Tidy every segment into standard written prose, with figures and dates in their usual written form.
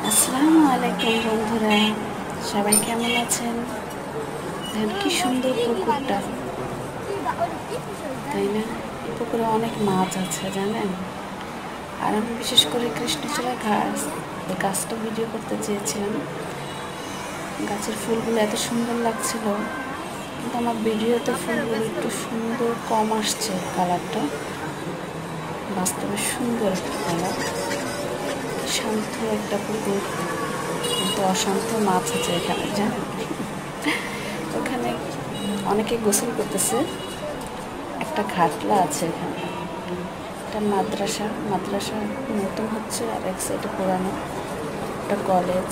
আসসালামু আলাইকুম বন্ধুরা, সবাই কেমন আছেন? দেখেন কি সুন্দর পুকুরটা, তাই না? এই পুকুরে অনেক মাছ আছে জানেন। আর আমি বিশেষ করে কৃষ্ণচূড়া গাছ, ওই গাছটা ভিডিও করতে চেয়েছিলাম। গাছের ফুলগুলো এত সুন্দর লাগছিল, কিন্তু আমার ভিডিওতে ফুলগুলো একটু সুন্দর কম আসছে কালারটা। বাস্তবে সুন্দর একটা কালার, শান্ত একটা পুকুর, কিন্তু অশান্ত মাছ আছে এখানে জানেন। ওখানে অনেকে গোসল করতেছে, একটা ঘাটলা আছে এখানে। একটা মাদ্রাসা নতুন হচ্ছে, আর এক সাইডে পুরানো। একটা কলেজ,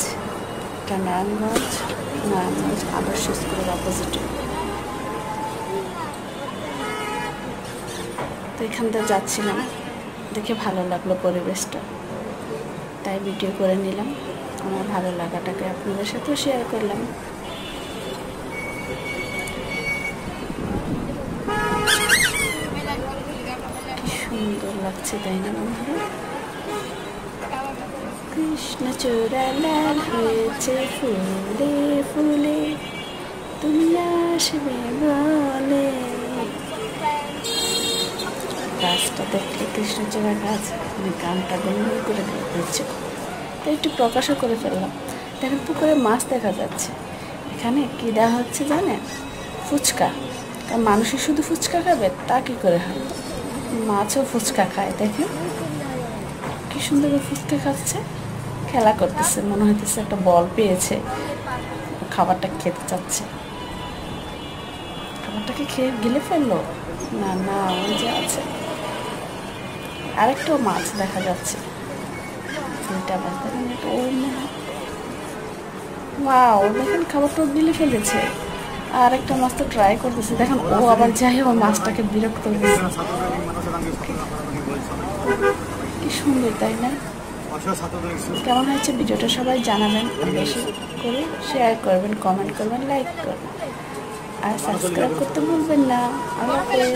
একটা নারায়ণগঞ্জ আদর্শ স্কুলের অপোজিটে। তো এখান থেকে যাচ্ছিলাম, দেখে ভালো লাগলো পরিবেশটা, তাই ভিডিও করে নিলাম। আমার ভালো লাগাটাকে আপনাদের সাথেও শেয়ার করলাম। কি সুন্দর লাগছে তাই না বন্ধুরা? কৃষ্ণচূড়া লাল হয়েছে ফুলে ফুলে, তুমি আসবে বলে। গাছটা দেখলে কৃষ্ণচূড়া গাছ, আমি গানটা গুনগুন করে দিচ্ছি, তো একটু প্রকাশও করে ফেললাম। দেখেন পুকুরে মাছ দেখা যাচ্ছে। এখানে কী দেওয়া হচ্ছে জানেন? ফুচকা। কারণ মানুষই শুধু ফুচকা খাবে তা কী করে হয়, মাছও ফুচকা খায়। দেখেন কি সুন্দর ফুচকা খাচ্ছে, খেলা করতেছে, মনে হইতেছে একটা বল পেয়েছে, খাবারটা খেতে চাচ্ছে। খাবারটাকে খেয়ে গিলে ফেললো না, না ওই যে আছে আরেকটাও মাছ দেখা যাচ্ছে, দুইটা মাছ দেখেন। এটা ওর মনে, ওয়াও দেখেন খাবারটাও গিলে ফেলেছে। আর একটা মাছ তো ট্রাই করতেছে, দেখেন ও আবার যাই ও মাছটাকে বিরক্ত করতেছে। কি সুন্দর তাই না? কেমন হয়েছে ভিডিওটা সবাই জানাবেন, বেশি করে শেয়ার করবেন, কমেন্ট করবেন, লাইক করবেন, আর সাবস্ক্রাইব করতে ভুলবেন না। আল্লাহ হাফেজ।